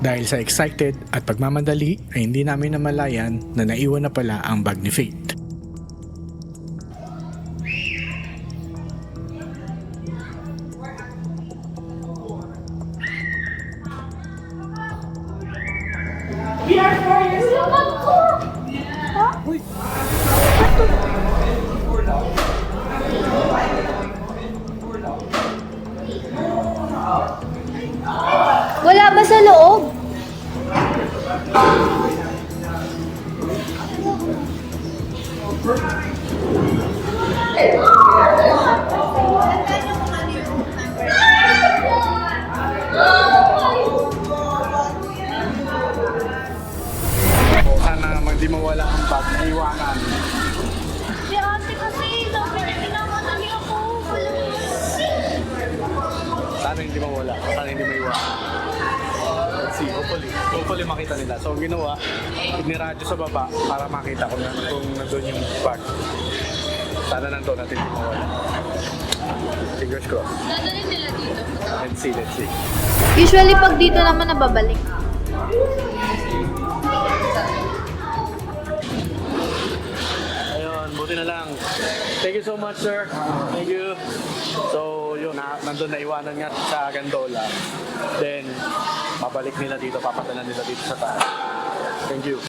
Dahil sa excited at pagmamadali ay hindi namin namalayan na naiwan na pala ang bag ni Faith. We are 4 years old. Wala ba sa loob? Sana hindi mawala ang bag na iwanan. Si ate kasi, pinamadali ako. Sana hindi mawala. Sana hindi maiwanan. Let's see, hopefully makita nila. So ang ginawa, iniradyo sa baba para makita ko na kung nandun yung bag. Sana nandun natin hindi mawala. Fingers crossed. Dadalhin nila dito. Let's see. Usually pag dito naman nababalik. Ayun, buti na lang. Thank you so much, sir. Thank you. So, yun, nandun na iwanan nga sa Gandola. Then, babalik nila dito, papadala nila dito sa taas. Thank you.